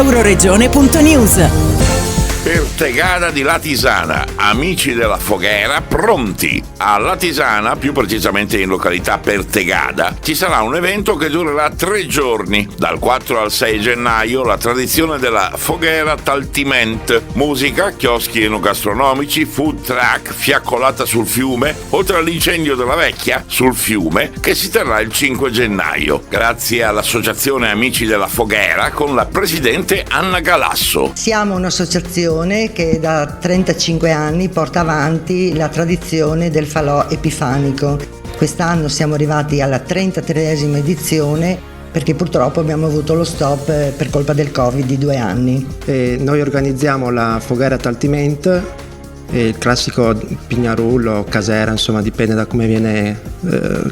Euroregione.news. Per Tegada di Latisana, amici della Foghera pronti. A Latisana, più precisamente in località Pertegada, ci sarà un evento che durerà 3 giorni. Dal 4 al 6 gennaio la tradizione della Foghera Taltiment. Musica, chioschi enogastronomici, food truck, fiaccolata sul fiume, oltre all'incendio della vecchia sul fiume che si terrà il 5 gennaio. Grazie all'associazione Amici della Foghera con la presidente Anna Galasso. Siamo un'associazione che da 35 anni porta avanti la tradizione del falò epifanico. Quest'anno siamo arrivati alla 33esima edizione perché purtroppo abbiamo avuto lo stop per colpa del Covid di 2 anni. Noi organizziamo la Foghera Taltiment, il classico pignarullo, casera, insomma dipende da come viene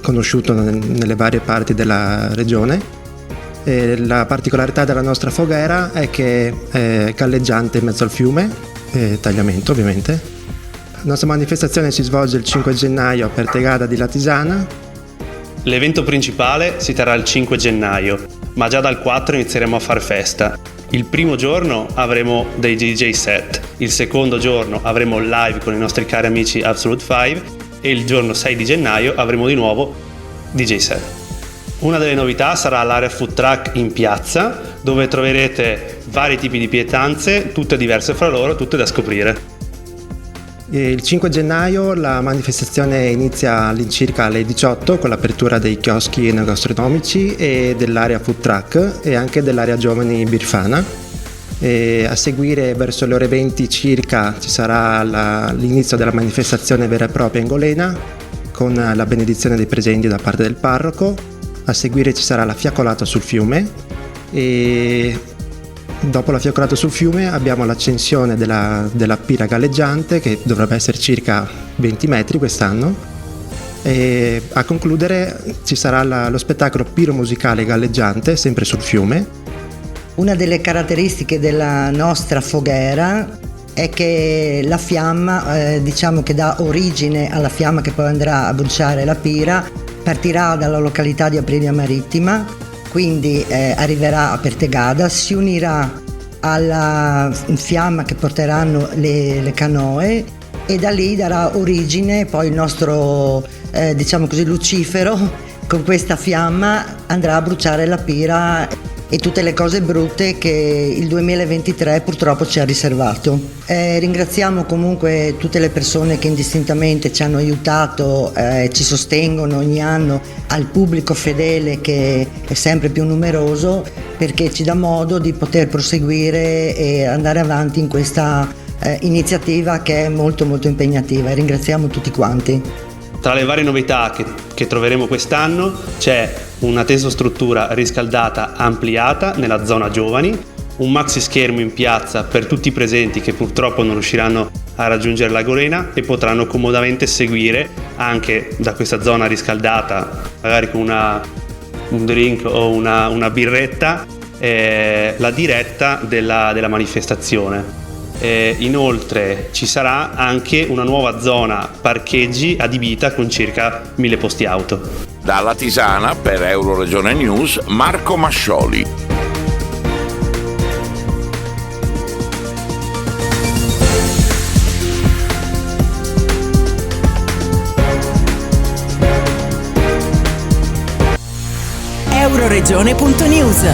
conosciuto nelle varie parti della regione. La particolarità della nostra foghera è che è galleggiante in mezzo al fiume, tagliamento ovviamente. La nostra manifestazione si svolge il 5 gennaio a Pertegada di Latisana. L'evento principale si terrà il 5 gennaio, ma già dal 4 inizieremo a far festa. Il primo giorno avremo dei DJ set, il secondo giorno avremo live con i nostri cari amici Absolute 5 e il giorno 6 di gennaio avremo di nuovo DJ set. Una delle novità sarà l'area food truck in piazza, dove troverete vari tipi di pietanze, tutte diverse fra loro, tutte da scoprire. Il 5 gennaio la manifestazione inizia all'incirca alle 18 con l'apertura dei chioschi enogastronomici e dell'area food truck e anche dell'area giovani birfana. E a seguire verso le ore 20 circa ci sarà l'inizio della manifestazione vera e propria in Golena con la benedizione dei presenti da parte del parroco. A seguire ci sarà la fiaccolata sul fiume e dopo la fiaccolata sul fiume abbiamo l'accensione della pira galleggiante che dovrebbe essere circa 20 metri quest'anno e a concludere ci sarà lo spettacolo piromusicale galleggiante sempre sul fiume. Una delle caratteristiche della nostra foghera è che la fiamma, diciamo che dà origine alla fiamma che poi andrà a bruciare la pira, partirà dalla località di Aprilia Marittima, quindi arriverà a Pertegada, si unirà alla fiamma che porteranno le canoe e da lì darà origine poi il nostro, diciamo così, Lucifero con questa fiamma andrà a bruciare la pira e tutte le cose brutte che il 2023 purtroppo ci ha riservato. Ringraziamo comunque tutte le persone che indistintamente ci hanno aiutato, ci sostengono ogni anno, al pubblico fedele che è sempre più numeroso perché ci dà modo di poter proseguire e andare avanti in questa iniziativa che è molto molto impegnativa e ringraziamo tutti quanti. Tra le varie novità che troveremo quest'anno c'è una tesostruttura riscaldata ampliata nella zona giovani, un maxi schermo in piazza per tutti i presenti che purtroppo non riusciranno a raggiungere la Golena e potranno comodamente seguire anche da questa zona riscaldata, magari con un drink o una birretta, la diretta della manifestazione. Inoltre ci sarà anche una nuova zona parcheggi adibita con circa 1000 posti auto. Da Latisana per Euroregione News, Marco Mascioli. Euroregione.news